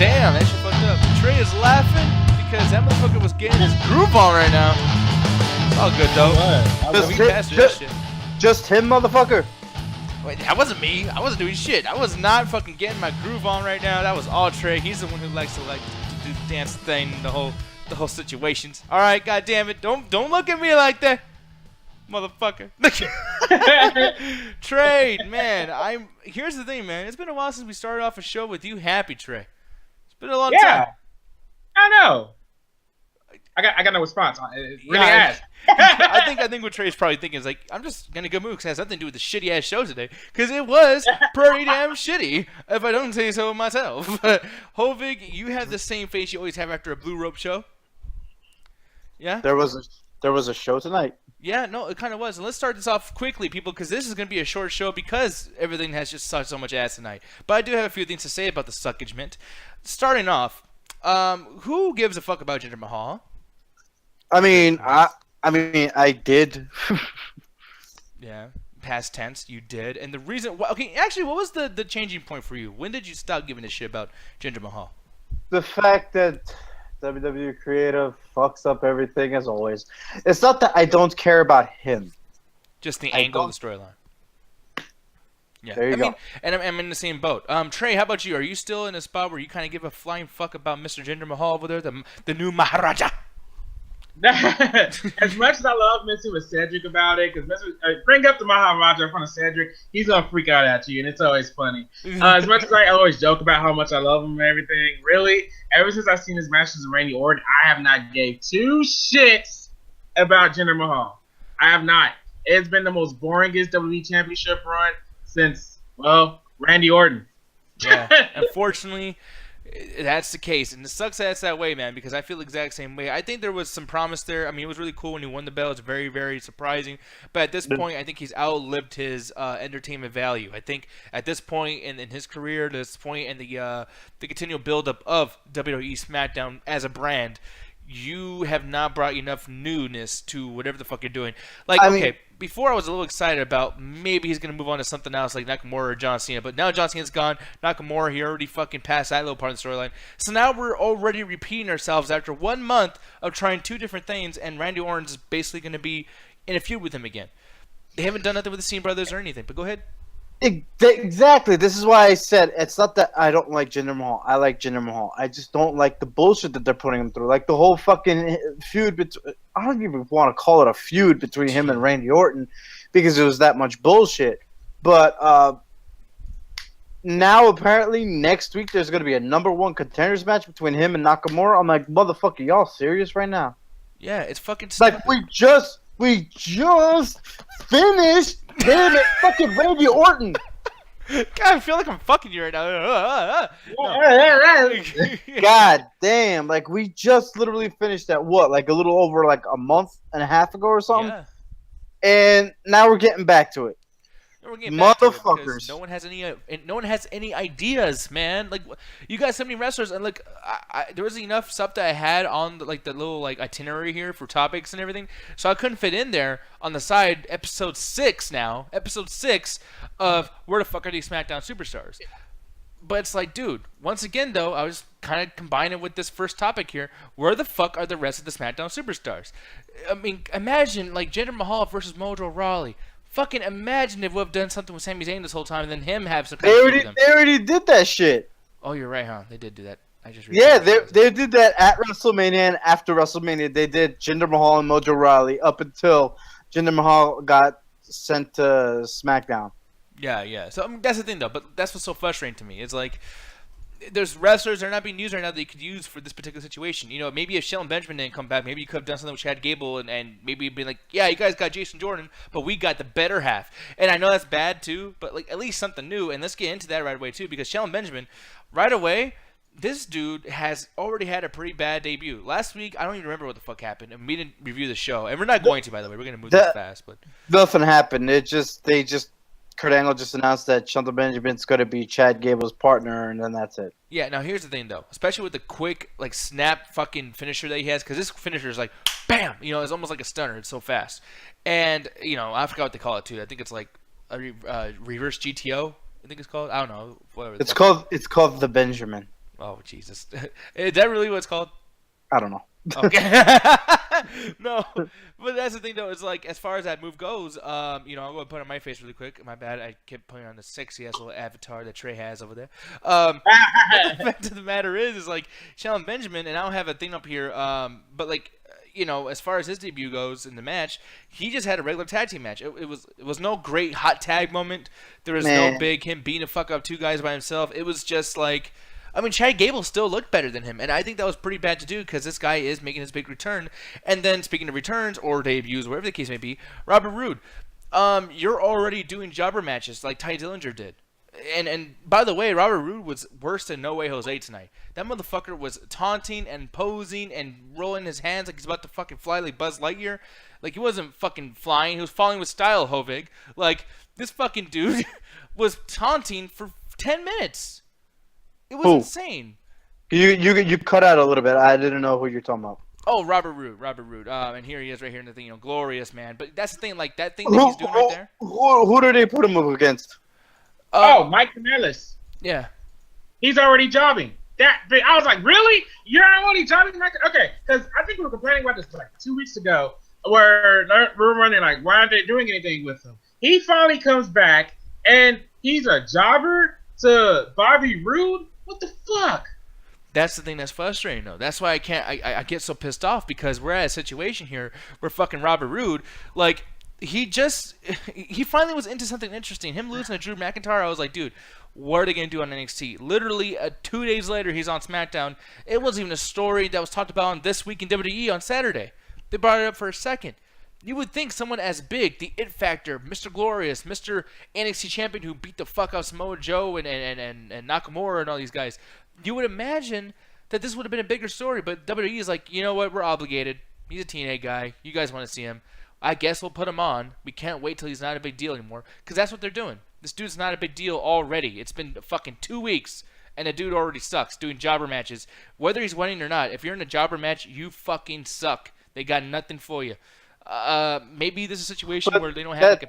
damn, that shit fucked up. Trey is laughing because that motherfucker was getting his groove on right now. It's all good though. Just him, motherfucker. Wait, that wasn't me. I wasn't doing shit. I was not fucking getting my groove on right now. That was all Trey. He's the one who likes to do the dance thing, the whole situations. All right, goddamn it, don't look at me like that, motherfucker. Trey, man, here's the thing, man. It's been a while since we started off a show with you happy, Trey. It's been a long time. Yeah, I know. I got no response on it. Really asked. I think what Trey's probably thinking is like, I'm just gonna go move because it has nothing to do with the shitty ass show today, because it was pretty damn shitty, if I don't say so myself. Hovig, you have the same face you always have after a blue rope show. Yeah. There was a show tonight. Yeah, no, it kind of was. And let's start this off quickly, people, because this is going to be a short show because everything has just sucked so much ass tonight. But I do have a few things to say about the suckagement. Starting off, who gives a fuck about Jinder Mahal? I mean, I did. Yeah, past tense, you did. And the reason, okay, actually, what was the changing point for you? When did you stop giving a shit about Jinder Mahal? The fact that WWE Creative fucks up everything as always. It's not that I don't care about him. Just the angle of the storyline. Yeah, there you go. And I'm in the same boat. Trey, how about you? Are you still in a spot where you kind of give a flying fuck about Mr. Jinder Mahal over there, the new Maharaja? As much as I love messing with Cedric about it, because bring up the Maharaja in front of Cedric, he's gonna freak out at you, and it's always funny. As much as I always joke about how much I love him and everything, really, ever since I've seen his matches with Randy Orton, I have not gave two shits about Jinder Mahal. I have not. It's been the most boringest WWE Championship run since, well, Randy Orton. Yeah, unfortunately, that's the case, and it sucks that it's that way, man, because I feel the exact same way. I think there was some promise there. I mean, it was really cool when he won the belt. It's very, very surprising. But at this point, I think he's outlived his entertainment value. I think at this point in his career, this point in the continual buildup of WWE SmackDown as a brand, you have not brought enough newness to whatever the fuck you're doing. Like, before I was a little excited about maybe he's going to move on to something else like Nakamura or John Cena, but now John Cena's gone. Nakamura, he already fucking passed that little part of the storyline. So now we're already repeating ourselves after 1 month of trying two different things, and Randy Orton is basically going to be in a feud with him again. They haven't done nothing with the Cena brothers or anything, but go ahead. Exactly. This is why I said it's not that I don't like Jinder Mahal. I like Jinder Mahal. I just don't like the bullshit that they're putting him through. Like the whole fucking feud between. I don't even want to call it a feud between him and Randy Orton because it was that much bullshit. But now apparently next week there's going to be a #1 contenders match between him and Nakamura. I'm like, motherfucker, y'all serious right now? Yeah, it's fucking stupid. Like we just finished him at fucking Randy Orton. God, I feel like I'm fucking you right now. God damn! Like we just literally finished that like a little over like a month and a half ago or something, and now we're getting back to it. Motherfuckers! No one has any ideas, man. Like you got so many wrestlers, and like there was enough stuff that I had on the little like itinerary here for topics and everything, so I couldn't fit in there on the side. Episode 6 of where the fuck are these SmackDown superstars? But it's like, dude, once again though, I was kind of combining with this first topic here. Where the fuck are the rest of the SmackDown superstars? I mean, imagine like Jinder Mahal versus Mojo Rawley. Fucking imagine if we've done something with Sami Zayn this whole time and then him have some. They already did that shit. Oh, you're right, huh? They did do that. I just they did that at WrestleMania and after WrestleMania. They did Jinder Mahal and Mojo Rawley up until Jinder Mahal got sent to SmackDown. Yeah. So I mean, that's the thing, though. But that's what's so frustrating to me. It's like there's wrestlers that are not being used right now that you could use for this particular situation. You know, maybe if Shelton Benjamin didn't come back, maybe you could have done something with Chad Gable and maybe be like, yeah, you guys got Jason Jordan, but we got the better half. And I know that's bad too, but like at least something new. And let's get into that right away too, because Shelton Benjamin, right away, this dude has already had a pretty bad debut. Last week, I don't even remember what the fuck happened, and we didn't review the show. And we're not going to, by the way. We're going to move this fast. But nothing happened. Kurt Angle just announced that Shelton Benjamin's going to be Chad Gable's partner, and then that's it. Yeah, now here's the thing, though. Especially with the quick, like, snap fucking finisher that he has, because this finisher is like, bam! You know, it's almost like a stunner. It's so fast. And, you know, I forgot what they call it, too. I think it's like a reverse GTO, I think it's called. I don't know. Whatever. It's called the Benjamin. Oh Jesus, is that really what it's called? I don't know. Okay. No, but that's the thing though. Is like as far as that move goes, I'm gonna put it on my face really quick. My bad. I kept putting on the sexy ass little avatar that Trey has over there. But the fact of the matter is like Shelton Benjamin, and I don't have a thing up here. But like. As far as his debut goes in the match, he just had a regular tag team match. It was no great hot tag moment. There was no big him beating the fuck up two guys by himself. It was just like, Chad Gable still looked better than him, and I think that was pretty bad to do because this guy is making his big return. And then speaking of returns or debuts, whatever the case may be, Robert Roode, you're already doing jobber matches like Ty Dillinger did. And by the way, Robert Roode was worse than No Way Jose tonight. That motherfucker was taunting and posing and rolling his hands like he's about to fucking fly like Buzz Lightyear. Like he wasn't fucking flying, he was falling with style, Hovig. Like this fucking dude was taunting for 10 minutes. It was insane. You cut out a little bit. I didn't know who you're talking about. Oh, Robert Roode. And here he is right here in the thing, glorious man. But that's the thing, like that thing that he's doing right there. Who did they put him up against? Mike Kanellis. Yeah. He's already jobbing. I was like, really? You're already jobbing? Okay, because I think we were complaining about this like 2 weeks ago, where we're running like, why aren't they doing anything with him? He finally comes back, and he's a jobber to Bobby Roode? What the fuck? That's the thing that's frustrating, though. That's why I get so pissed off, because we're at a situation here where fucking Robert Roode, like, he finally was into something interesting. Him losing to Drew McIntyre, I was like, dude, what are they going to do on NXT? Literally, 2 days later, he's on SmackDown. It wasn't even a story that was talked about on This Week in WWE on Saturday. They brought it up for a second. You would think someone as big, the It Factor, Mr. Glorious, Mr. NXT Champion who beat the fuck out Samoa Joe and Nakamura and all these guys, you would imagine that this would have been a bigger story, but WWE is like, you know what, we're obligated. He's a TNA guy. You guys want to see him. I guess we'll put him on. We can't wait till he's not a big deal anymore, because that's what they're doing. This dude's not a big deal already. It's been fucking 2 weeks, and the dude already sucks doing jobber matches. Whether he's winning or not, if you're in a jobber match, you fucking suck. They got nothing for you. Maybe this is a situation where they don't have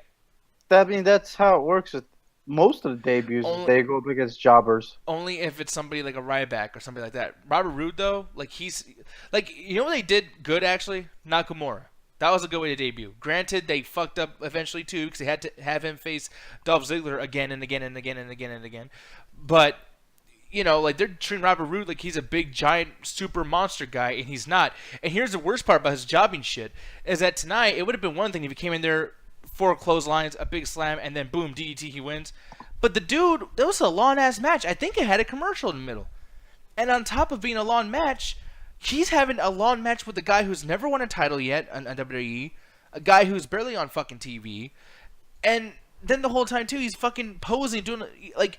that's how it works with most of the debuts. They go up against jobbers. Only if it's somebody like a Ryback or something like that. Robert Roode, though, like he's like, you know what they did good actually? Nakamura. That was a good way to debut. Granted, they fucked up eventually too, because they had to have him face Dolph Ziggler again and again and again and again and again. But like they're treating Robert Roode like he's a big, giant, super monster guy, and he's not. And here's the worst part about his jobbing shit, is that tonight, it would have been one thing if he came in there, 4 clotheslines, a big slam, and then boom, DDT, he wins. But the dude, that was a long-ass match. I think it had a commercial in the middle. And on top of being a long match, he's having a long match with a guy who's never won a title yet on WWE, a guy who's barely on fucking TV, and then the whole time, too, he's fucking posing, doing, like,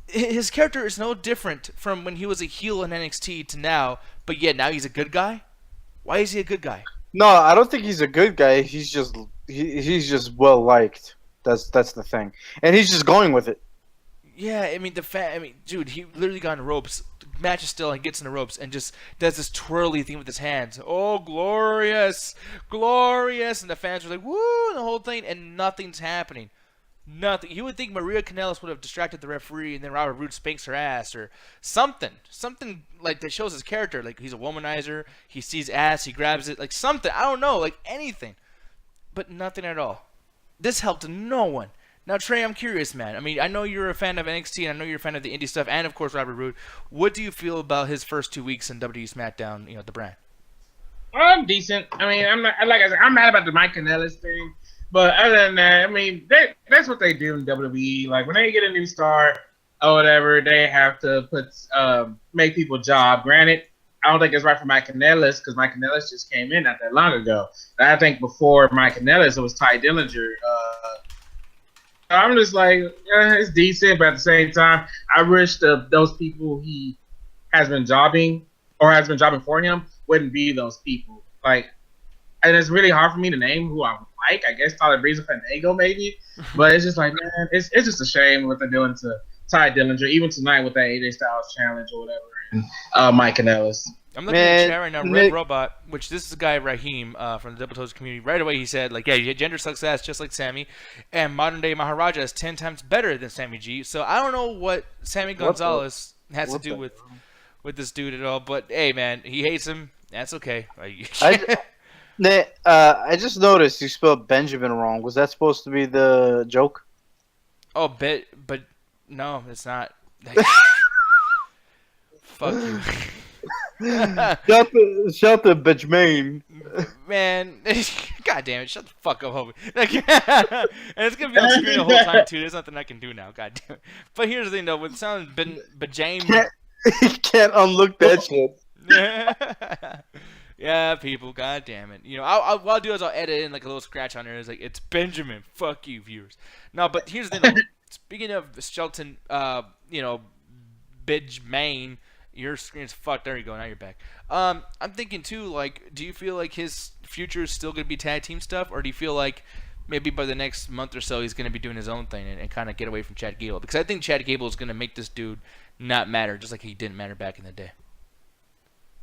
his character is no different from when he was a heel in NXT to now, but yeah, now he's a good guy? Why is he a good guy? No, I don't think he's a good guy. He's just well liked. That's the thing, and he's just going with it. Yeah, dude, he literally got in the ropes. The match is still, and gets in the ropes and just does this twirly thing with his hands. Oh, glorious, glorious! And the fans are like, woo, and the whole thing, and nothing's happening. Nothing. You would think Maria Kanellis would have distracted the referee, and then Robert Roode spanks her ass, or something like that shows his character. Like he's a womanizer. He sees ass, he grabs it, like something. I don't know, like anything, but nothing at all. This helped no one. Now, Trey, I'm curious, man. I mean, I know you're a fan of NXT, and I know you're a fan of the indie stuff, and of course Robert Roode. What do you feel about his first 2 weeks in WWE SmackDown? The brand. I'm decent. I mean, I'm not, like I said, I'm mad about the Mike Kanellis thing. But other than that, I mean, that's what they do in WWE. Like, when they get a new star or whatever, they have to make people job. Granted, I don't think it's right for Mike Kanellis, because Mike Kanellis just came in not that long ago. And I think before Mike Kanellis, it was Ty Dillinger. I'm just like, it's decent, but at the same time, I wish those people he has been jobbing or has been jobbing for him wouldn't be those people. Like, and it's really hard for me to name who I like. I guess Tyler Breeze and Fandango maybe, but it's just like, man, it's just a shame what they're doing to Ty Dillinger, even tonight with that AJ Styles challenge or whatever, and Mike Kanellis. I'm looking at the chat right now. Red Robot, which this is the guy Raheem from the Double Toes community. Right away he said, like, yeah, gender sucks ass just like Sammy, and modern day Maharaja is 10 times better than Sammy G. So I don't know what Sammy Gonzalez has to do with with this dude at all. But hey, man, he hates him. That's okay. I just noticed you spelled Benjamin wrong. Was that supposed to be the joke? Oh, but no, it's not. Fuck you. Shelton Benjamin. Man, god damn it, shut the fuck up, homie. And it's gonna be on screen the whole time too. There's nothing I can do now, god damn it. But here's the thing though, with sound Benjamin, He can't unlook that shit. Yeah, people, god damn it. You know, what I'll do is I'll edit in like a little scratch on there. It's like, it's Benjamin. Fuck you, viewers. No, but here's the thing though. Speaking of Shelton, Benjamin. Your screen's fucked. There you go. Now you're back. I'm thinking too. Like, do you feel like his future is still gonna be tag team stuff, or do you feel like maybe by the next month or so he's gonna be doing his own thing and kind of get away from Chad Gable? Because I think Chad Gable is gonna make this dude not matter, just like he didn't matter back in the day.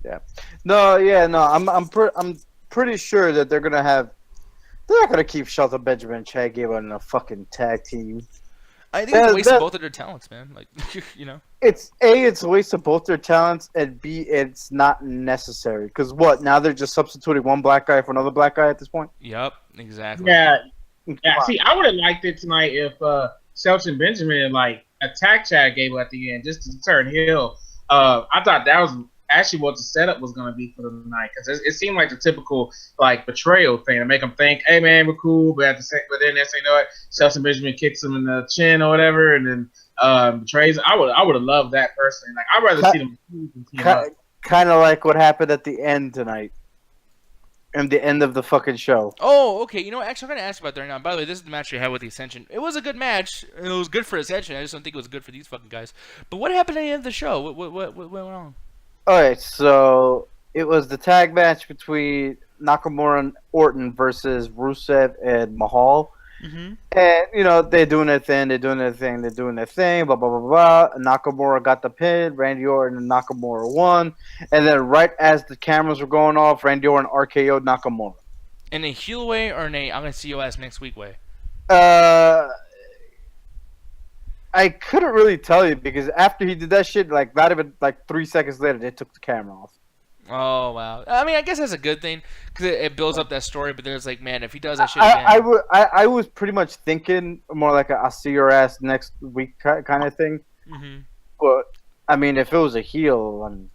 Yeah. No. I'm pretty sure that they're not gonna keep Shelton Benjamin and Chad Gable in a fucking tag team. I think it's a waste of both of their talents, man. Like, you know. It's a waste of both their talents, and B, it's not necessary. Because what? Now they're just substituting one black guy for another black guy at this point? Yep, exactly. Yeah. See, I would have liked it tonight if Shelton Benjamin attacked Chad Gable at the end just to turn heel. I thought that was actually what the setup was going to be for the night, because it seemed like the typical betrayal thing to make them think, hey man, we're cool, but then next thing you know it, Shelton Benjamin kicks him in the chin or whatever, and then betrays. I would have loved that personally. I'd rather see them team up. Kind of like what happened at the end tonight. And the end of the fucking show. Oh, okay. You know, actually, I'm going to ask about that right now. By the way, this is the match we had with the Ascension. It was a good match. It was good for Ascension. I just don't think it was good for these fucking guys. But what happened at the end of the show? What went wrong? Alright, so it was the tag match between Nakamura and Orton versus Rusev and Mahal. Mm-hmm. And, they're doing their thing, blah, blah, blah, blah. Nakamura got the pin, Randy Orton and Nakamura won. And then right as the cameras were going off, Randy Orton RKO'd Nakamura. In a heel way or in a I'm going to see your ass next week way? I couldn't really tell you because after he did that shit, not even 3 seconds later, they took the camera off. Oh, wow. I mean, I guess that's a good thing because it builds up that story, but there's man, if he does that shit again. I was pretty much thinking more like I'll see your ass next week kind of thing. Mm-hmm. But, I mean, if it was a heel,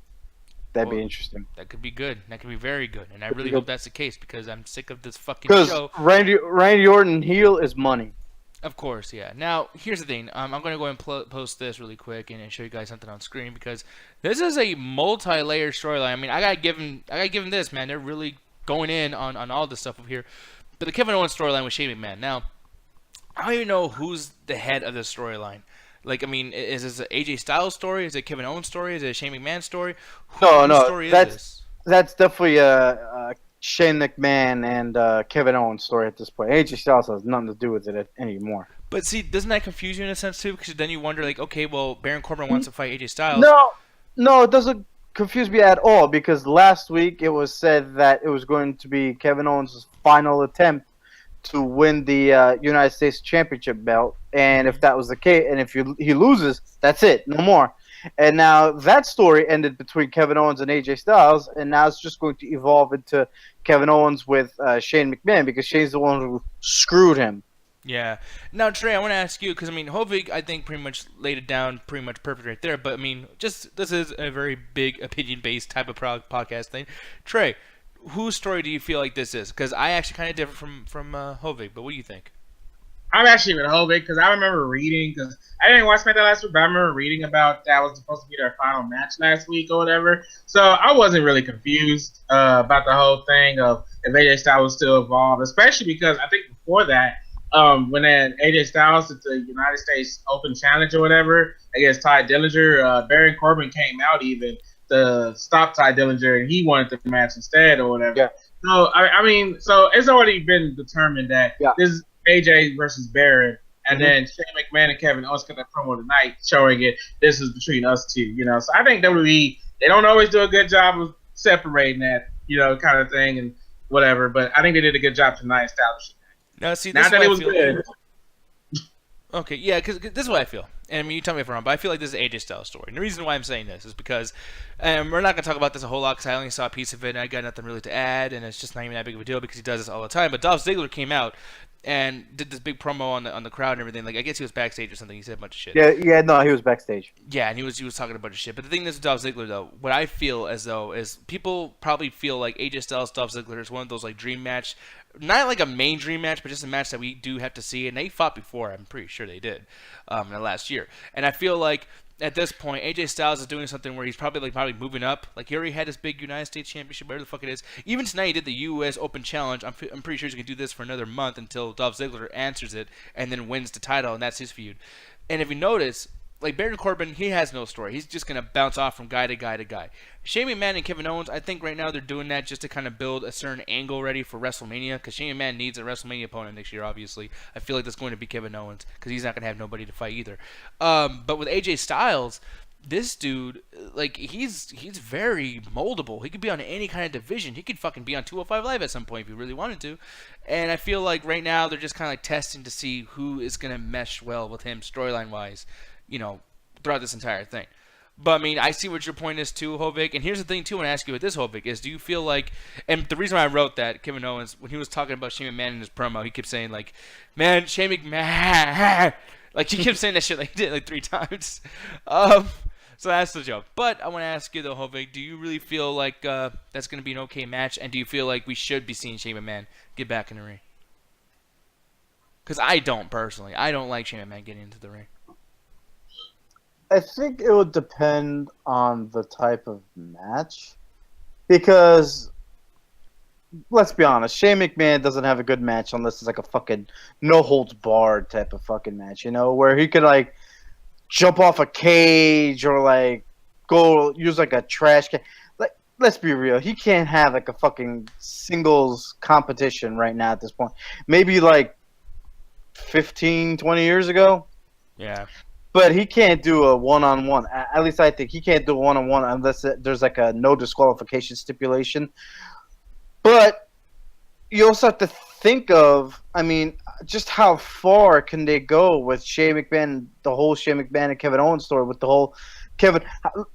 that'd be interesting. That could be good. That could be very good. And I really hope that's the case because I'm sick of this fucking show. Because Randy Orton heel is money. Of course, yeah. Now, here's the thing. I'm going to go and post this really quick and show you guys something on screen because this is a multi-layered storyline. I mean, I gotta give them this, man. They're really going in on all this stuff over here. But the Kevin Owens storyline with Shane McMahon. Now, I don't even know who's the head of this storyline. I mean, is this an AJ Styles story? Is it Kevin Owens story? Is it a Shane McMahon story? Whose story is this? That's definitely a Shane McMahon and Kevin Owens story at this point. AJ Styles has nothing to do with it anymore. But see, doesn't that confuse you in a sense too? Because then you wonder, okay, well, Baron Corbin wants to fight AJ Styles. No, it doesn't confuse me at all because last week it was said that it was going to be Kevin Owens' final attempt to win the United States Championship belt, and if that was the case, and if he loses, that's it, no more. And now that story ended between Kevin Owens and AJ Styles, and now it's just going to evolve into Kevin Owens with Shane McMahon because Shane's the one who screwed him. Yeah. Now, Trey, I want to ask you because I mean, Hovig, I think pretty much laid it down, pretty much perfect right there. But I mean, this is a very big opinion-based type of podcast thing. Trey, whose story do you feel like this is? Because I actually kind of differ from Hovig, but what do you think? I'm actually with Hovig because I remember reading, because I didn't watch SmackDown last week, but I remember reading about that was supposed to be their final match last week or whatever. So I wasn't really confused about the whole thing of if AJ Styles was still involved, especially because I think before that, when AJ Styles did the United States Open Challenge or whatever against Ty Dillinger, Baron Corbin came out even to stop Ty Dillinger, and he wanted the match instead or whatever. Yeah. So I mean, so it's already been determined that this is AJ versus Baron, and then Shane McMahon and Kevin Owens got that promo tonight showing it. This is between us two, So I think WWE, they don't always do a good job of separating that, kind of thing and whatever. But I think they did a good job tonight establishing that. Now, see, Not that it was good. Okay, yeah, because this is what I feel. and I mean, you tell me if I'm wrong, but I feel like this is AJ Styles' story. And the reason why I'm saying this is because, and we're not going to talk about this a whole lot because I only saw a piece of it and I got nothing really to add, and it's just not even that big of a deal because he does this all the time. But Dolph Ziggler came out and did this big promo on the crowd and everything. Like, I guess he was backstage or something. He said a bunch of shit. Yeah, no, he was backstage. Yeah, and he was talking a bunch of shit. But the thing is with Dolph Ziggler, though, what I feel as though is people probably feel like AJ Styles, Dolph Ziggler is one of those, like, dream match. Not like a main dream match, but just a match that we do have to see. And they fought before. I'm pretty sure they did in the last year. And I feel like at this point, AJ Styles is doing something where he's probably moving up. Like, he already had his big United States Championship, whatever the fuck it is. Even tonight, he did the U.S. Open Challenge. I'm pretty sure he's going to do this for another month until Dolph Ziggler answers it and then wins the title, and that's his feud. And if you notice, like, Baron Corbin, he has no story. He's just going to bounce off from guy to guy to guy. Shane McMahon and Kevin Owens, I think right now they're doing that just to kind of build a certain angle ready for WrestleMania, because Shane McMahon needs a WrestleMania opponent next year, obviously. I feel like that's going to be Kevin Owens, because he's not going to have nobody to fight either. But with AJ Styles, this dude, like, he's very moldable. He could be on any kind of division. He could fucking be on 205 Live at some point if he really wanted to. And I feel like right now they're just kind of like testing to see who is going to mesh well with him storyline-wise, you know, throughout this entire thing. But, I mean, I see what your point is, too, Hovik. And here's the thing, too, I want to ask you with this, Hovik, is do you feel like... And the reason why I wrote that, Kevin Owens, when he was talking about Shane McMahon in his promo, he kept saying, like, man, Shane McMahon... Like, he kept saying that shit like he did, like, 3 times. So that's the joke. But I want to ask you, though, Hovik, do you really feel like that's going to be an okay match? And do you feel like we should be seeing Shane McMahon get back in the ring? Because I don't, personally. I don't like Shane McMahon getting into the ring. I think it would depend on the type of match. Because, let's be honest, Shane McMahon doesn't have a good match unless it's like a fucking no-holds-barred type of fucking match, you know? Where he could, like, jump off a cage or, like, go use, like, a trash can. Like, let's be real. He can't have, like, a fucking singles competition right now at this point. Maybe, like, 15, 20 years ago. Yeah. But he can't do a one-on-one. At least I think he can't do a one-on-one unless there's like a no disqualification stipulation. But you also have to think of, I mean, just how far can they go with Shane McMahon, the whole Shane McMahon and Kevin Owens story with the whole Kevin.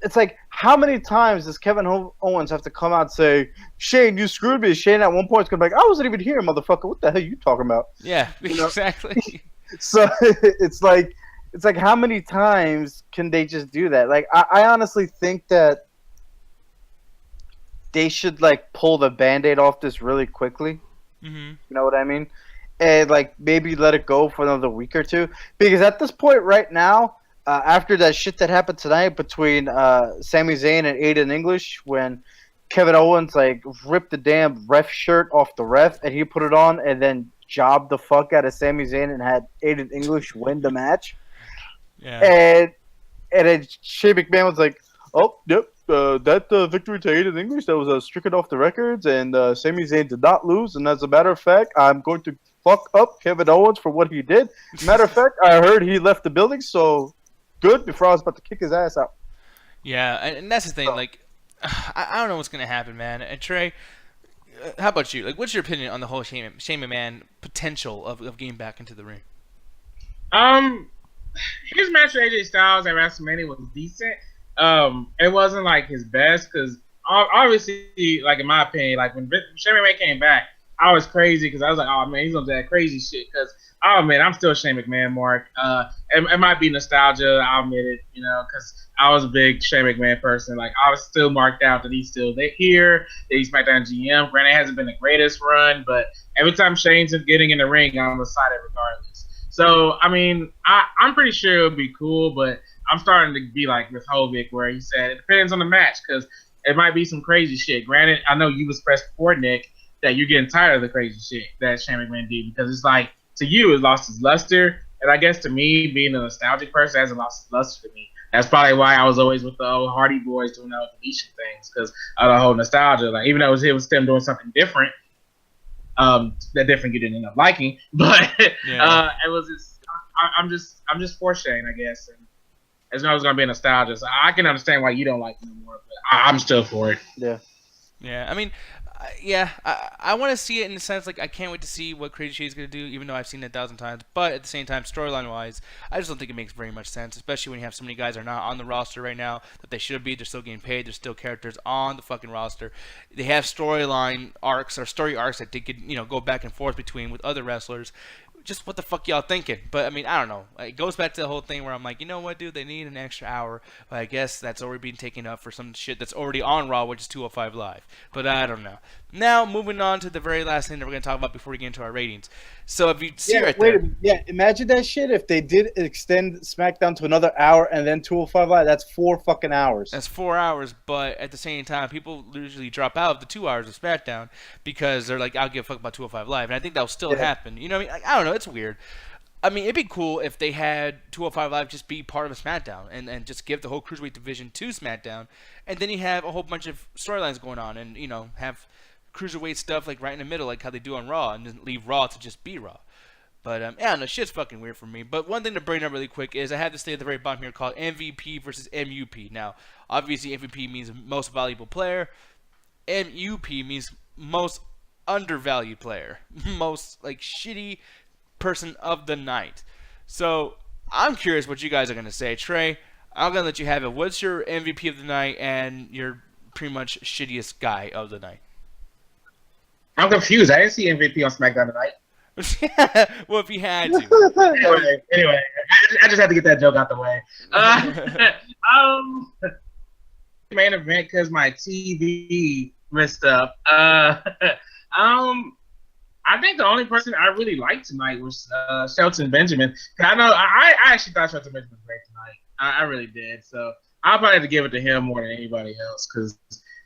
It's like, how many times does Kevin Owens have to come out and say, Shane, you screwed me? Shane at one point is going to be like, I wasn't even here, motherfucker. What the hell are you talking about? Yeah, You know? exactly. So it's like how many times can they just do that? Like, I honestly think that they should, like, pull the Band-Aid off this really quickly. Mm-hmm. You know what I mean? And, like, maybe let it go for another week or two. Because at this point right now, after that shit that happened tonight between Sami Zayn and Aiden English, when Kevin Owens, like, ripped the damn ref shirt off the ref and he put it on and then jobbed the fuck out of Sami Zayn and had Aiden English win the match. Yeah. And then Shane McMahon was like, oh, yep, that victory to Aiden English, that was stricken off the records, and Sami Zayn did not lose, and as a matter of fact, I'm going to fuck up Kevin Owens for what he did. Matter of fact, I heard he left the building, so good, before I was about to kick his ass out. Yeah, and that's the thing, like, I don't know what's going to happen, man. And Trey, how about you? Like, what's your opinion on the whole Shane McMahon potential of getting back into the ring? His match with AJ Styles at WrestleMania was decent. It wasn't like his best because obviously, like in my opinion, like when Shane McMahon came back, I was crazy because I was like, oh man, he's gonna do that crazy shit. Because oh man, I'm still Shane McMahon, Mark. It might be nostalgia, I'll admit it, you know, because I was a big Shane McMahon person. Like I was still marked out that he's still here, that he's SmackDown GM. Granted, it hasn't been the greatest run, but every time Shane's getting in the ring, I'm excited regardless. So, I mean, I'm pretty sure it would be cool, but I'm starting to be like with Hovik where he said it depends on the match because it might be some crazy shit. Granted, I know you was pressed before, Nick, that you're getting tired of the crazy shit that Shane McMahon did because it's like, to you, it lost its luster. And I guess to me, being a nostalgic person, it hasn't lost its luster to me. That's probably why I was always with the old Hardy Boys doing those deletion things because of the whole nostalgia. Like, even though it was them doing something different, that different you didn't end up liking, but yeah. It was just I'm just for Shane, I guess, and as long as it's gonna be nostalgia, so I can understand why you don't like it anymore, but I'm still for it. Yeah. I mean, I want to see it in the sense like I can't wait to see what Crazy Shade's gonna do, even though I've seen it 1,000 times. But at the same time, storyline wise, I just don't think it makes very much sense, especially when you have so many guys that are not on the roster right now that they should be. They're still getting paid. There's still characters on the fucking roster. They have storyline arcs or story arcs that they could go back and forth between with other wrestlers. Just what the fuck y'all thinking? But I mean, I don't know. It goes back to the whole thing where I'm like, you know what, dude? They need an extra hour, but I guess that's already being taken up for some shit that's already on Raw, which is 205 Live. But I don't know. Now, moving on to the very last thing that we're gonna talk about before we get into our ratings. So if you see right there, imagine that shit if they did extend SmackDown to another hour and then 205 Live. That's 4 fucking hours. that's 4 hours, but at the same time, people usually drop out of the 2 hours of SmackDown because they're like, I'll give a fuck about 205 Live, and I think that'll still happen. You know what I mean? I don't know. It's weird. I mean, it'd be cool if they had 205 Live just be part of a SmackDown and just give the whole Cruiserweight division to SmackDown, and then you have a whole bunch of storylines going on and, have Cruiserweight stuff like right in the middle like how they do on Raw and then leave Raw to just be Raw. But, yeah, no, shit's fucking weird for me. But one thing to bring up really quick is I have this thing at the very bottom here called MVP versus MUP. Now, obviously MVP means most valuable player. MUP means most undervalued player. Most, like, shitty person of the night. So I'm curious what you guys are going to say. Trey, I'm going to let you have it. What's your MVP of the night and your pretty much shittiest guy of the night? I'm confused. I didn't see MVP on SmackDown tonight. Well, if you had to. Anyway, I just had to get that joke out the way. Main event because my TV messed up. I think the only person I really liked tonight was Shelton Benjamin. I actually thought Shelton Benjamin was great tonight. I really did. So I'll probably have to give it to him more than anybody else because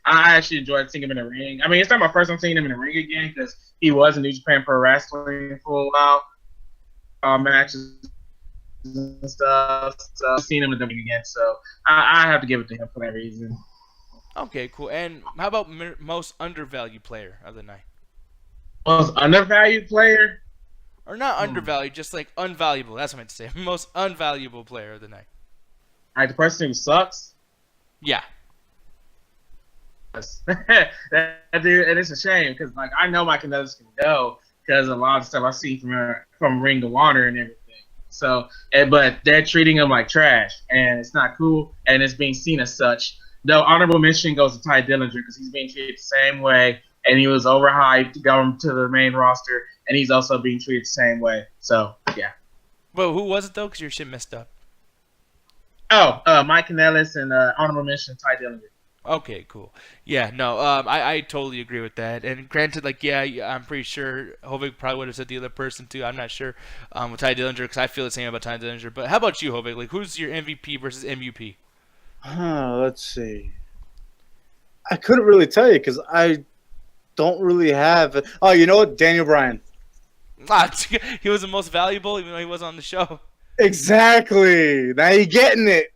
I actually enjoyed seeing him in the ring. I mean, it's not my first time seeing him in the ring again because he was in New Japan Pro Wrestling for a while, matches and stuff. So I've seen him in the ring again. So I have to give it to him for that reason. Okay, cool. And how about most undervalued player of the night? Most undervalued player? Or not undervalued, just like unvaluable. That's what I meant to say. Most unvaluable player of the night. All right, the person who sucks? Yeah. that dude, and it's a shame because like I know my Canellas can go because a lot of stuff I see from Ring of Honor and everything. So, but they're treating him like trash, and it's not cool, and it's being seen as such. No honorable mention goes to Ty Dillinger because he's being treated the same way, and he was overhyped going to the main roster, and he's also being treated the same way. So, yeah. Well, who was it though? Because your shit messed up. Oh, Mike Kanellis and honorable mention Ty Dillinger. Okay, cool. Yeah, no, I totally agree with that. And granted, like, yeah, I'm pretty sure Hovig probably would have said the other person too. I'm not sure with Ty Dillinger because I feel the same about Ty Dillinger. But how about you, Hovig? Like, who's your MVP versus MUP? Let's see. I couldn't really tell you because I don't really have. Oh, you know what? Daniel Bryan. He was the most valuable, even though he wasn't on the show. Exactly. Now you're getting it.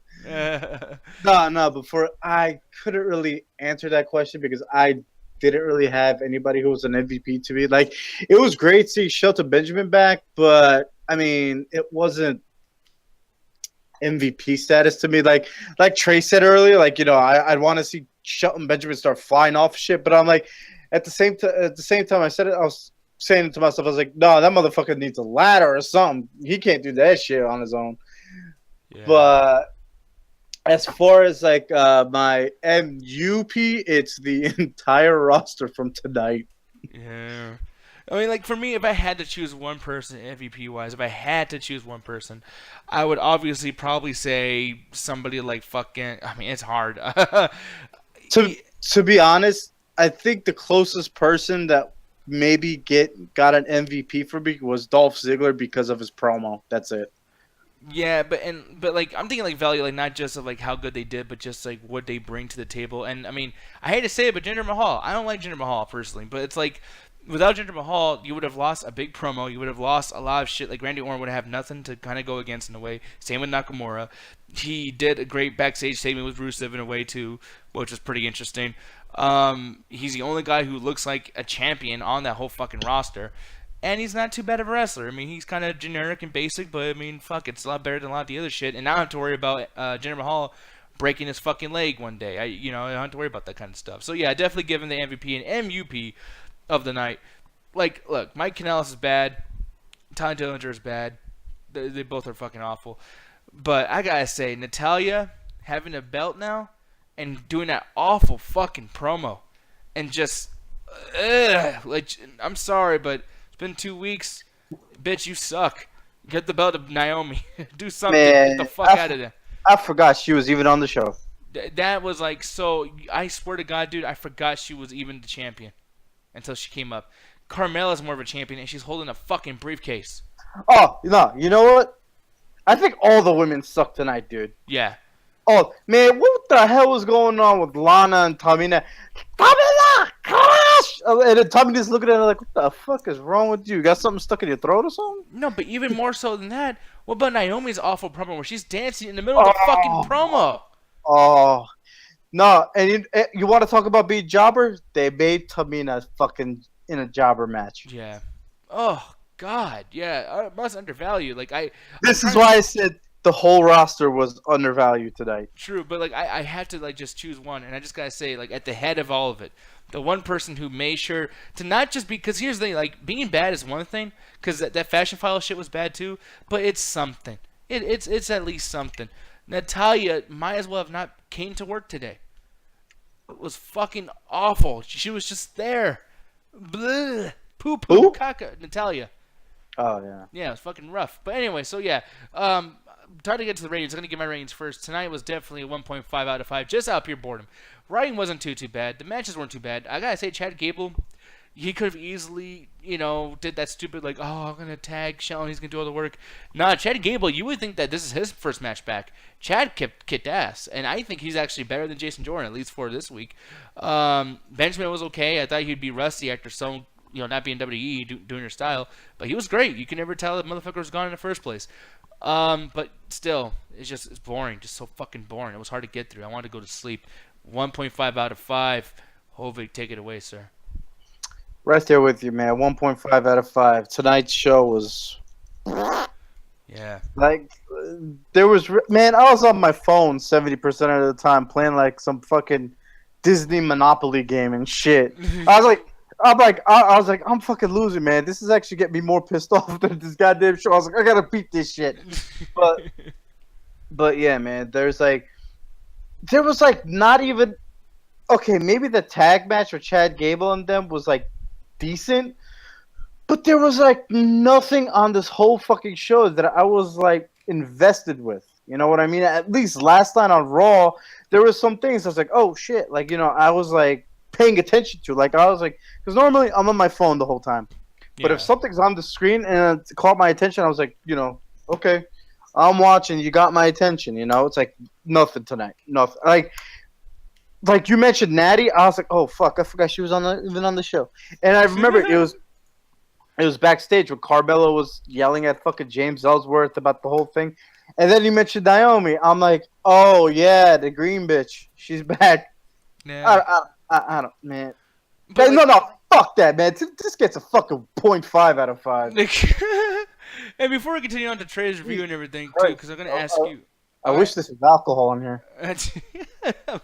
No, before I couldn't really answer that question because I didn't really have anybody who was an MVP to me. Like, it was great to see Shelton Benjamin back, but I mean, it wasn't MVP status to me. Like Trey said earlier, like, you know, I'd want to see Shelton Benjamin start flying off shit, but I'm like, at the same time I said it, I was saying it to myself, I was like, no, that motherfucker needs a ladder or something. He can't do that shit on his own. Yeah. But as far as like my MUP, it's the entire roster from tonight. Yeah. I mean, like, for me, if I had to choose one person MVP-wise, if I had to choose one person, I would obviously probably say somebody like fucking... I mean, it's hard. To be honest, I think the closest person that maybe got an MVP for me was Dolph Ziggler because of his promo. That's it. Yeah, but like I'm thinking like value, like not just of like how good they did, but just like what they bring to the table. And I mean, I hate to say it, but Jinder Mahal, I don't like Jinder Mahal personally, but it's like without Jinder Mahal, you would have lost a big promo. You would have lost a lot of shit. Like Randy Orton would have nothing to kind of go against in a way. Same with Nakamura. He did a great backstage segment with Rusev in a way too, which was pretty interesting. He's the only guy who looks like a champion on that whole fucking roster. And he's not too bad of a wrestler. I mean, he's kind of generic and basic, but I mean, fuck, it's a lot better than a lot of the other shit. And now I don't have to worry about Jinder Mahal breaking his fucking leg one day. I don't have to worry about that kind of stuff. So yeah, definitely give him the MVP and MUP of the night. Like, look, Mike Kanellis is bad. Ty Dillinger is bad. They both are fucking awful. But I gotta say, Natalya having a belt now and doing that awful fucking promo and just, like, I'm sorry, but it's been 2 weeks. Bitch, you suck. Get the belt of Naomi. Do something. Man, Get the fuck out of there. I forgot she was even on the show. That was like, so, I swear to God, dude, I forgot she was even the champion until she came up. Carmella's more of a champion, and she's holding a fucking briefcase. Oh, no, you know what? I think all the women suck tonight, dude. Yeah. Oh, man, what the hell was going on with Lana and Tamina? Tamina, crash! And then Tamina's looking at her like, what the fuck is wrong with you? You got something stuck in your throat or something? No, but even more so than that, what about Naomi's awful promo where she's dancing in the middle of the fucking promo? Oh, no, and you want to talk about being jobbers? They made Tamina fucking in a jobber match. Yeah. Oh, God. Yeah, I was undervalued. Like, This is why I said the whole roster was undervalued tonight. True, but like I had to like just choose one, and I just gotta say, like, at the head of all of it, the one person who made sure to not just because here's the thing, like, being bad is one thing, because that fashion file shit was bad too, but it's something. It's at least something. Natalya might as well have not came to work today. It was fucking awful. She was just there. Bleh. Poo poo caca. Natalya. Oh yeah. Yeah, it was fucking rough. But anyway, so yeah. Trying to get to the ratings. I'm going to give my ratings first. Tonight was definitely a 1.5 out of 5, just out of pure boredom. Writing wasn't too bad. The matches weren't too bad. I got to say, Chad Gable, he could have easily, did that stupid, like, oh, I'm going to tag Shelton, he's going to do all the work. Nah, Chad Gable, you would think that this is his first match back. Chad kicked ass, and I think he's actually better than Jason Jordan, at least for this week. Benjamin was okay. I thought he'd be rusty after so, not being WWE, doing her style, but he was great. You can never tell that motherfucker was gone in the first place. But still, it's boring, just so fucking boring. It was hard to get through. I wanted to go to sleep. 1.5 out of 5. Hovig, take it away, sir. Right there with you, man. 1.5 out of 5. Tonight's show was... Yeah. Like, there was... Man, I was on my phone 70% of the time playing, like, some fucking Disney Monopoly game and shit. I was like, I'm fucking losing, man. This is actually getting me more pissed off than this goddamn show. I was like, I gotta beat this shit. But yeah, man. There was like not even okay. Maybe the tag match with Chad Gable and them was like decent, but there was like nothing on this whole fucking show that I was like invested with. You know what I mean? At least last night on Raw, there was some things I was like, oh shit, like I was like paying attention to. Like I was like, because normally I'm on my phone the whole time, but if something's on the screen and it caught my attention, I was like, okay, I'm watching. You got my attention. It's like nothing tonight. Nothing. Like you mentioned Natty, I was like, oh fuck, I forgot she was even on the show. And I remember it was backstage when Carmella was yelling at fucking James Ellsworth about the whole thing. And then you mentioned Naomi. I'm like, oh yeah, the green bitch, she's back. Yeah. I don't, man. But no, fuck that, man. This gets a fucking 0.5 out of 5. And before we continue on to Trey's review and everything, too, because I'm going to ask you. I wish this was alcohol in here.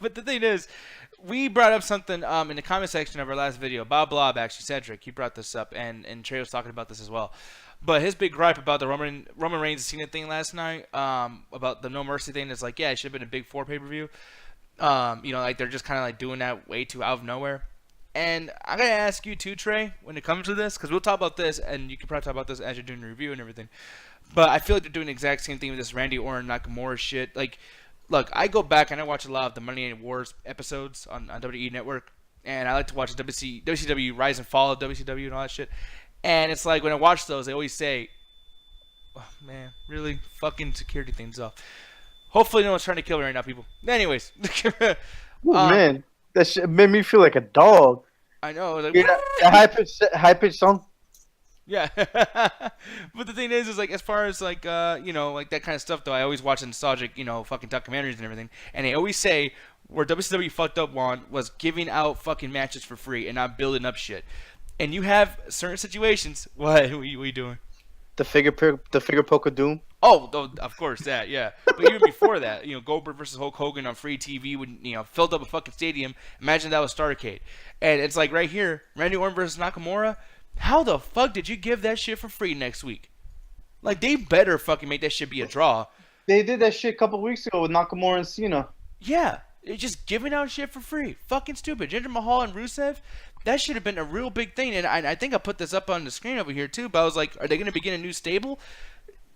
But the thing is, we brought up something in the comment section of our last video. Bob Blob, actually, Cedric, he brought this up, and Trey was talking about this as well. But his big gripe about the Roman Reigns and Cena thing last night, about the No Mercy thing, is like, yeah, it should have been a big 4 pay-per-view. Like they're just kind of like doing that way too out of nowhere. And I gotta ask you too, Trey, when it comes to this, because we'll talk about this, and you can probably talk about this as you're doing the review and everything. But I feel like they're doing the exact same thing with this Randy Orton Nakamura shit. Like, look, I go back and I watch a lot of the Monday Night Wars episodes on WWE Network, and I like to watch WCW Rise and Fall of WCW and all that shit. And it's like when I watch those, they always say, oh, man, really? Fucking security things off. Hopefully no one's trying to kill me right now, people. Anyways. Oh, man. That shit made me feel like a dog. I know. Like, the high-pitched song? Yeah. But the thing is like, as far as like, like that kind of stuff, though, I always watch nostalgic, fucking documentaries and everything. And they always say where WCW fucked up was giving out fucking matches for free and not building up shit. And you have certain situations. What are you doing? The figure poke of doom. Oh, of course that, yeah. But even before that, Goldberg versus Hulk Hogan on free TV when filled up a fucking stadium. Imagine that was Starrcade. And it's like right here, Randy Orton versus Nakamura. How the fuck did you give that shit for free next week? Like, they better fucking make that shit be a draw. They did that shit a couple weeks ago with Nakamura and Cena. Yeah, it's just giving out shit for free. Fucking stupid. Jinder Mahal and Rusev, that should have been a real big thing. And I think I put this up on the screen over here too. But I was like, are they going to begin a new stable?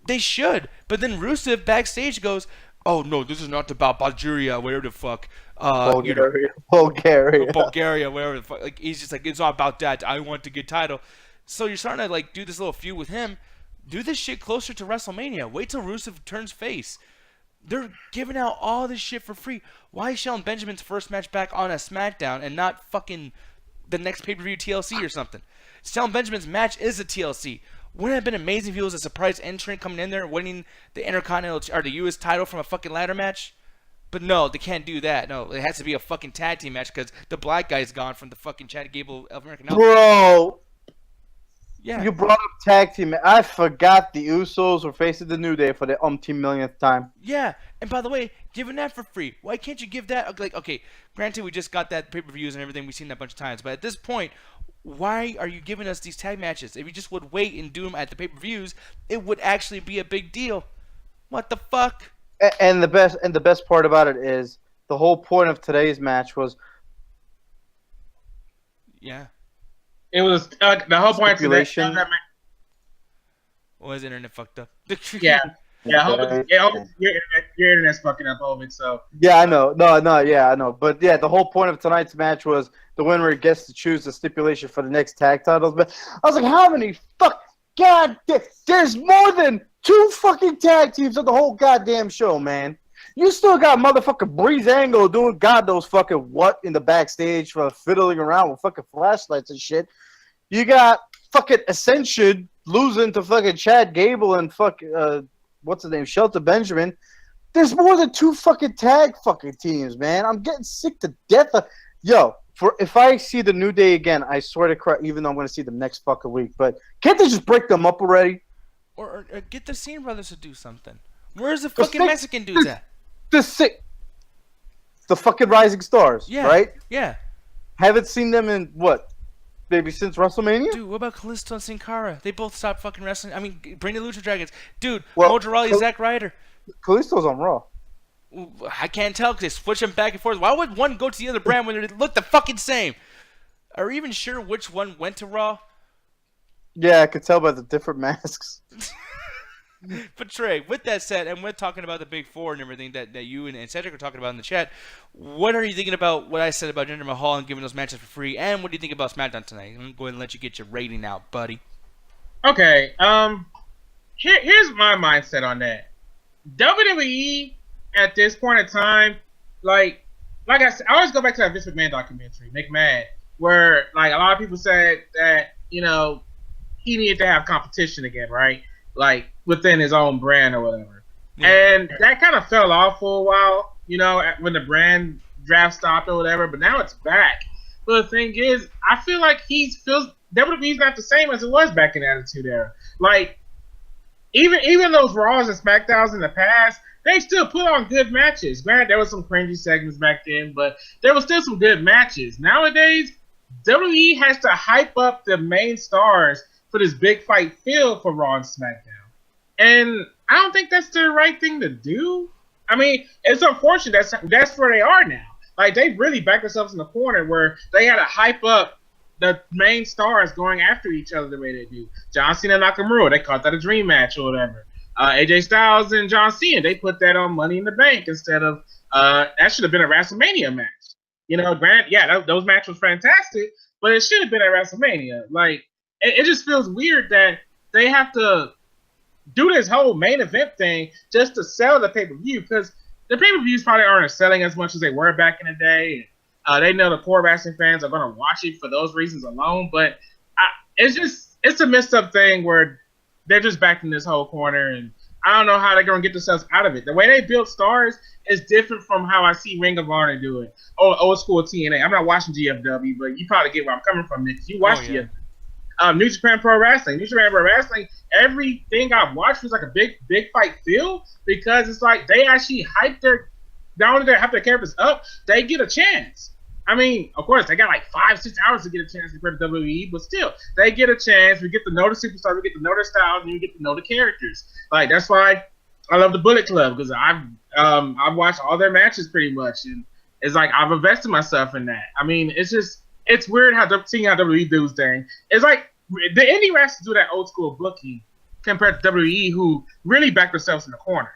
They should. But then Rusev backstage goes, oh no, this is not about Bulgaria, whatever the fuck. Bulgaria, whatever the fuck. Like, he's just like, it's not about that. I want to get title. So you're starting to like do this little feud with him. Do this shit closer to WrestleMania. Wait till Rusev turns face. They're giving out all this shit for free. Why is Shelton Benjamin's first match back on a SmackDown and not fucking the next pay-per-view TLC or something? Shelton Benjamin's match is a TLC. Wouldn't it have been amazing if he was a surprise entrant coming in there winning the Intercontinental or the US title from a fucking ladder match? But no, they can't do that. No, it has to be a fucking tag team match because the black guy's gone from the fucking Chad Gable American Alpha. Bro! Yeah. You brought up tag team. I forgot the Usos were facing the New Day for the millionth time. Yeah, and by the way, giving that for free. Why can't you give that? Like, okay, granted, we just got that pay-per-views and everything. We've seen that a bunch of times. But at this point, why are you giving us these tag matches? If you just would wait and do them at the pay-per-views, it would actually be a big deal. What the fuck? And the best part about it is the whole point of today's match was. Yeah. It was the whole point of today's match. Well, his internet fucked up. Yeah. Your internet's fucking up, Hovic, so. Yeah, I know. I know. But yeah, the whole point of tonight's match was the winner gets to choose the stipulation for the next tag titles. But I was like, how many God, there's more than 2 fucking tag teams on the whole goddamn show, man. You still got motherfucking Breezango doing God knows fucking what in the backstage for fiddling around with fucking flashlights and shit. You got fucking Ascension losing to fucking Chad Gable and what's his name, Shelton Benjamin. There's more than 2 fucking tag fucking teams, man. I'm getting sick to death. If I see the New Day again, I swear to Christ, even though I'm going to see them next fucking week, but can't they just break them up already? Or get the Scene Brothers to do something. Where's the fucking Mexican dudes at? The fucking Rising Stars, yeah, right? Yeah. Haven't seen them in, what, maybe since WrestleMania? Dude, what about Kalisto and Sin Cara? They both stopped fucking wrestling. I mean, bring the Lucha Dragons. Dude, Mojo Rawley, Zack Ryder. Kalisto's on Raw. I can't tell because they switch them back and forth. Why would one go to the other brand when they look the fucking same? Are you even sure which one went to Raw? Yeah, I could tell by the different masks. But Trey, with that said, and we're talking about the Big Four and everything that you and Cedric are talking about in the chat, what are you thinking about what I said about Jinder Mahal and giving those matches for free? And what do you think about SmackDown tonight? I'm going to go ahead and let you get your rating out, buddy. Okay, here's my mindset on that. WWE at this point in time, like I said, I always go back to that Vince McMahon documentary, McMahon, where like a lot of people said that he needed to have competition again, right? Like within his own brand or whatever. Yeah. And that kind of fell off for a while, when the brand draft stopped or whatever. But now it's back. But the thing is, I feel like WWE's not the same as it was back in the Attitude Era. Like even those Raws and SmackDowns in the past, they still put on good matches. Granted, there was some cringy segments back then, but there was still some good matches. Nowadays, WWE has to hype up the main stars for this big fight feel for Raw and SmackDown. And I don't think that's the right thing to do. I mean, it's unfortunate that's where they are now. Like, they really backed themselves in the corner where they had to hype up the main stars going after each other the way they do. John Cena and Nakamura, they called that a dream match or whatever. AJ Styles and John Cena, they put that on Money in the Bank instead of that should have been a WrestleMania match. Granted, yeah, those matches was fantastic, but it should have been at WrestleMania. Like, it just feels weird that they have to do this whole main event thing just to sell the pay-per-view, because the pay-per-views probably aren't selling as much as they were back in the day. They know the poor wrestling fans are going to watch it for those reasons alone, but it's a messed up thing where they're just backed in this whole corner, and I don't know how they're going to get themselves out of it. The way they build stars is different from how I see Ring of Honor do it. Old school TNA. I'm not watching GFW, but you probably get where I'm coming from, Nick. You watch GFW. New Japan Pro Wrestling. New Japan Pro Wrestling, everything I've watched was like a big fight feel because it's like they actually hype not only they hype their characters up, they get a chance. I mean, of course, they got like 5-6 hours to get a chance compared to WWE, but still, they get a chance. We get to know the superstars, we get to know their styles, and we get to know the characters. Like, that's why I love the Bullet Club, because I've watched all their matches pretty much, and it's like I've invested myself in that. I mean, it's weird seeing how WWE does things. It's like the indie wrestlers do that old school booking compared to WWE, who really back themselves in the corner.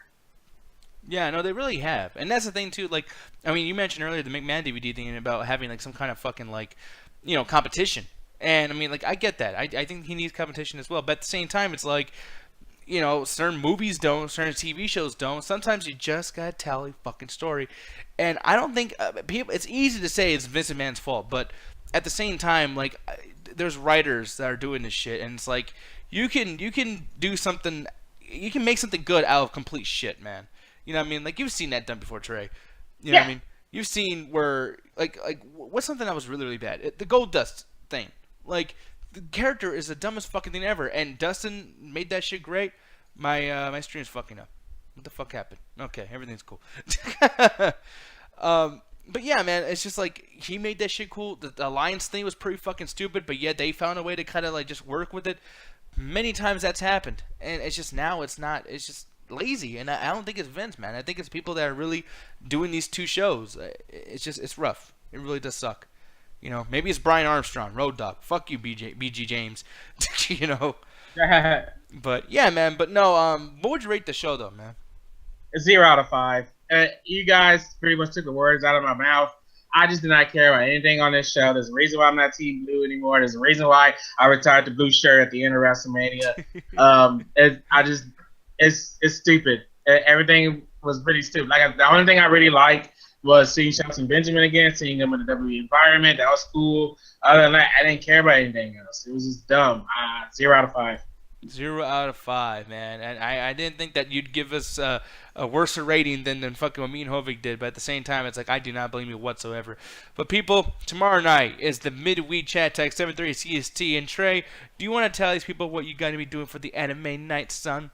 Yeah, no, they really have. And that's the thing, too. Like, I mean, you mentioned earlier the McMahon DVD thing about having, like, some kind of fucking, like, you know, competition. And, I mean, like, I get that. I think he needs competition as well. But at the same time, it's like, you know, certain movies don't, certain TV shows don't. Sometimes you just gotta tell a fucking story. And I don't think people. It's easy to say it's Vince McMahon's fault, but at the same time, like, there's writers that are doing this shit, and it's like you can do something. You can make something good out of complete shit, man. You know what I mean? Like, you've seen that done before, Trey. You know what I mean? You've seen where, like what's something that was really, really bad? The Gold Dust thing. Like, the character is the dumbest fucking thing ever, and Dustin made that shit great. My stream's fucking up. What the fuck happened? Okay, everything's cool. But yeah, man, it's just like he made that shit cool. The alliance thing was pretty fucking stupid, but yet they found a way to kind of like just work with it. Many times that's happened, and it's just now it's not. It's just lazy, and I don't think it's Vince, man. I think it's people that are really doing these two shows. It's rough. It really does suck. You know, maybe it's Brian Armstrong, Road Dogg. Fuck you, BG James. You know. But yeah, man. But no. What would you rate the show though, man? 0 out of 5. You guys pretty much took the words out of my mouth. I just did not care about anything on this show. There's a reason why I'm not Team Blue anymore. There's a reason why I retired the blue shirt at the end of WrestleMania. It's stupid. Everything was pretty stupid. Like, the only thing I really liked was seeing Shelton Benjamin again, seeing him in the WWE environment. That was cool. Other than that, I didn't care about anything else. It was just dumb. 0 out of 5. 0 out of 5, man. And I didn't think that you'd give us a worse rating than fucking what me and Hovig did. But at the same time, it's like, I do not blame you whatsoever. But people, tomorrow night is the midweek chat tag, 7:30 CST. And Trey, do you want to tell these people what you're going to be doing for the anime night, son?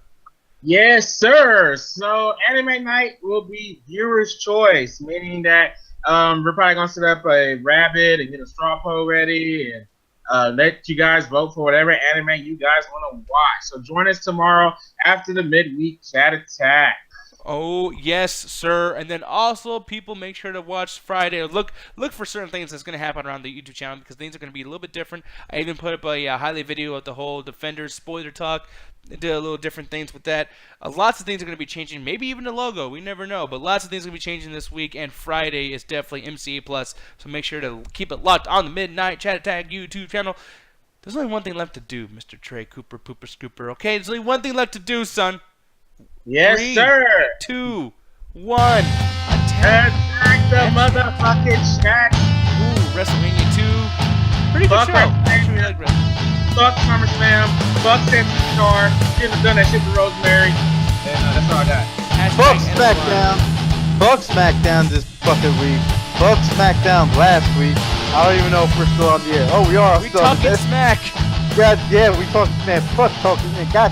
Yes, sir. So anime night will be viewer's choice, meaning that we're probably going to set up a rabbit and get a straw poll ready and let you guys vote for whatever anime you guys want to watch. So join us tomorrow after the midweek chat attack. Oh, yes, sir. And then also, people, make sure to watch Friday. Look for certain things that's going to happen around the YouTube channel because things are going to be a little bit different. I even put up a highlight video of the whole Defenders spoiler talk. I did a little different things with that. Lots of things are going to be changing. Maybe even the logo. We never know. But lots of things are going to be changing this week. And Friday is definitely MCA Plus. So make sure to keep it locked on the Midnight Chat Attack YouTube channel. There's only one thing left to do, Mr. Trey Cooper, Pooper, Scooper. Okay, there's only one thing left to do, son. Yes, 3, sir. 2, 1. Attack the motherfucking chat. Ooh, WrestleMania 2. Pretty good show. Actually, I like wrestling. Fuck SummerSlam. Fuck Sammy Star. Shouldn't have done that shit to Rosemary. And that's all I got. Fuck SmackDown. Fuck SmackDown this fucking week. Fuck SmackDown last week. I don't even know if we're still on the air. Oh, we are. We talking smack. God, yeah, we talking, man. Fuck talking, man. God